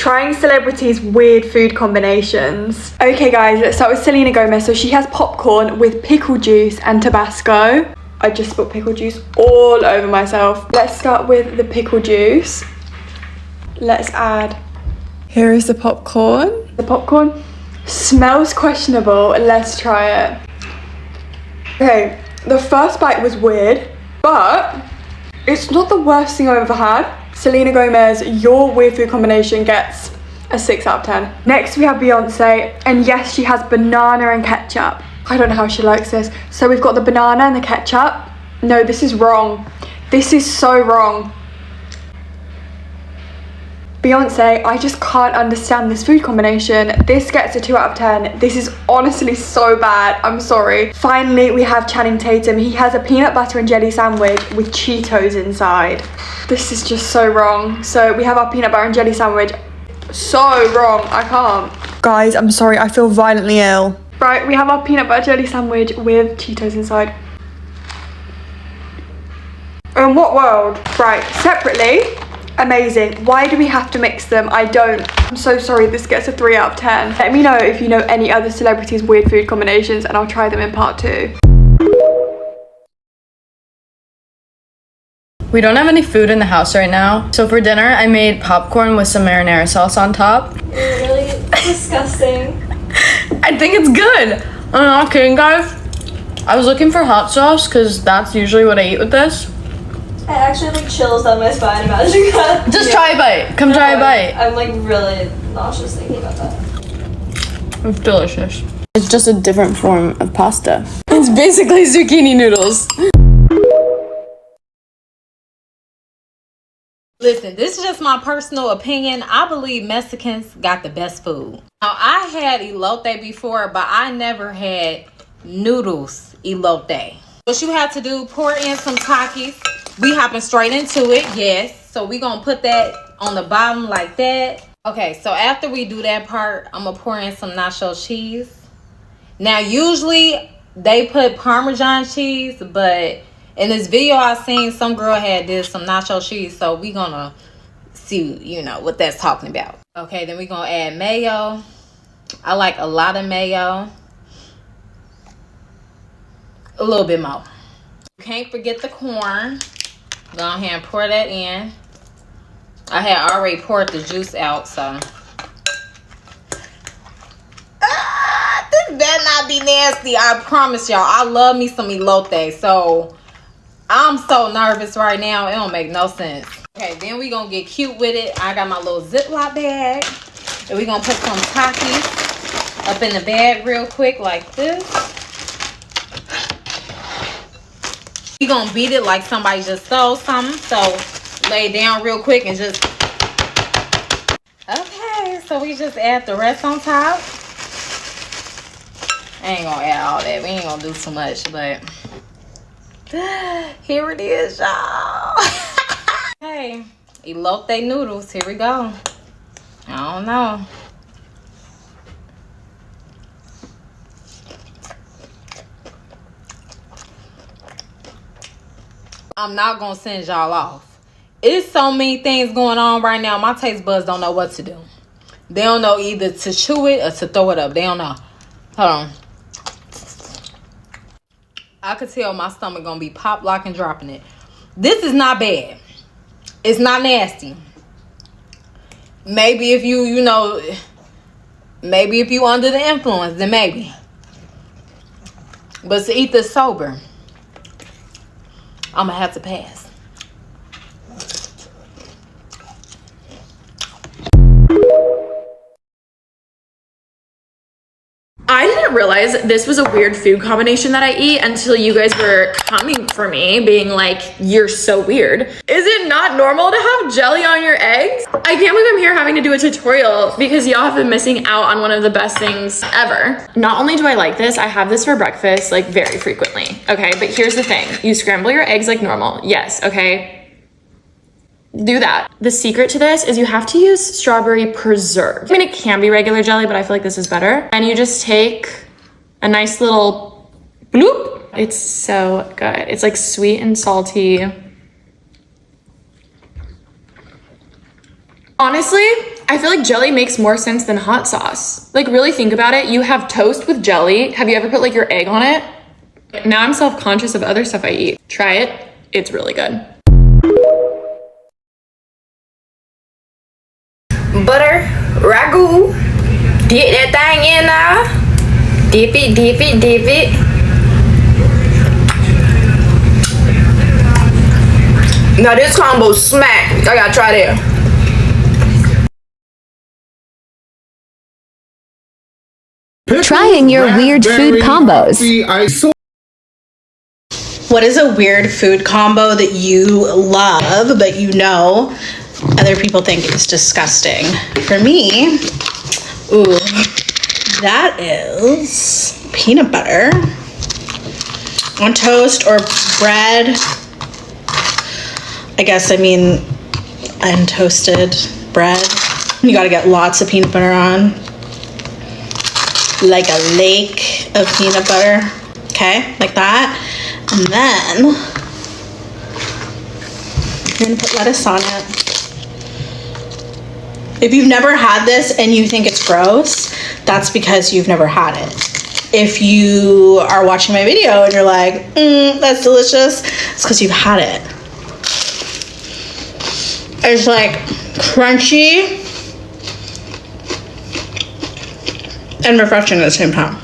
Trying celebrities' weird food combinations. Okay guys, let's start with Selena Gomez. So she has popcorn with pickle juice and Tabasco. I just spilled pickle juice all over myself. Let's start with the pickle juice. Let's add. Here is the popcorn. The popcorn smells questionable. Let's try it. Okay, the first bite was weird, but it's not the worst thing I've ever had. Selena Gomez, your weird food combination gets a 6 out of 10. Next we have Beyonce, and yes, she has banana and ketchup. I don't know how she likes this. So we've got the banana and the ketchup. No, this is wrong. This is so wrong. Beyonce, I just can't understand this food combination. This gets a 2 out of 10. This is honestly so bad. I'm sorry. Finally, we have Channing Tatum. He has a peanut butter and jelly sandwich with Cheetos inside. This is just so wrong. So we have our peanut butter and jelly sandwich. So wrong. I can't. Guys, I'm sorry. I feel violently ill. Right, we have our peanut butter jelly sandwich with Cheetos inside. In what world? Right, separately. Amazing. Why do we have to mix them? I don't. I'm so sorry. This gets a 3 out of 10. Let me know if you know any other celebrities' weird food combinations and I'll try them in part 2. We don't have any food in the house right now. So for dinner, I made popcorn with some marinara sauce on top. You're really disgusting. I think it's good. I'm not kidding, guys. I was looking for hot sauce because that's usually what I eat with this. I actually have like chills down my spine imagining that. Just try a bite. Come try a bite. I'm like really nauseous thinking about that. It's delicious. It's just a different form of pasta. It's basically zucchini noodles. Listen, this is just my personal opinion. I believe Mexicans got the best food. Now, I had elote before, but I never had noodles elote. What you have to do, pour in some Takis. We hopping straight into it, yes. So we gonna put that on the bottom like that. Okay, so after we do that part, I'm gonna pour in some nacho cheese. Now, usually they put Parmesan cheese, but in this video I seen some girl had this, some nacho cheese. So we gonna see, you know, what that's talking about. Okay, then we gonna add mayo. I like a lot of mayo. A little bit more. Can't forget the corn. Go ahead and pour that in. I had already poured the juice out, so. This better not be nasty. I promise y'all. I love me some elote, so I'm so nervous right now. It don't make no sense. Okay, then we gonna get cute with it. I got my little Ziploc bag. And we gonna put some Takis up in the bag real quick like this. We gonna beat it like somebody just stole something. So lay it down real quick and just. Okay, so we just add the rest on top. I ain't gonna add all that. We ain't gonna do too much, but here it is, y'all. Hey, elote noodles. Here we go. I don't know. I'm not gonna send y'all off. It's so many things going on right now. My taste buds don't know what to do. They don't know either to chew it or to throw it up. They don't know. Hold on. I could tell my stomach gonna be pop, lock, and dropping it. This is not bad. It's not nasty. Maybe if you know, maybe if you under the influence, then maybe. But to eat this sober, I'm gonna have to pass. I didn't realize this was a weird food combination that I eat until you guys were coming for me, being like, you're so weird. Is it not normal to have jelly on your eggs? I can't believe I'm here having to do a tutorial because y'all have been missing out on one of the best things ever. Not only do I like this, I have this for breakfast like very frequently, okay? But here's the thing, you scramble your eggs like normal, yes, okay? Do that. The secret to this is you have to use strawberry preserve. I mean, it can be regular jelly, but I feel like this is better. And you just take a nice little bloop. It's so good. It's like sweet and salty. Honestly, I I feel like jelly makes more sense than hot sauce. Like, really think about it. You have toast with jelly. Have you ever put like your egg on it? Now I'm self-conscious of other stuff I eat. Try it. It's really good. Butter, ragu. Dip that thing in now. Dip it, dip it, dip it. Now this combo smack. I gotta try that. Trying your weird food combos. What is a weird food combo that you love, but you know other people think is disgusting? For me, ooh, that is peanut butter on toast or bread. I guess I mean untoasted bread. You gotta get lots of peanut butter on. Like a lake of peanut butter. Okay, like that. And then you're gonna put lettuce on it. If you've never had this and you think it's gross, that's because you've never had it. If you are watching my video and you're like, that's delicious, it's because you've had it. It's like crunchy and refreshing at the same time.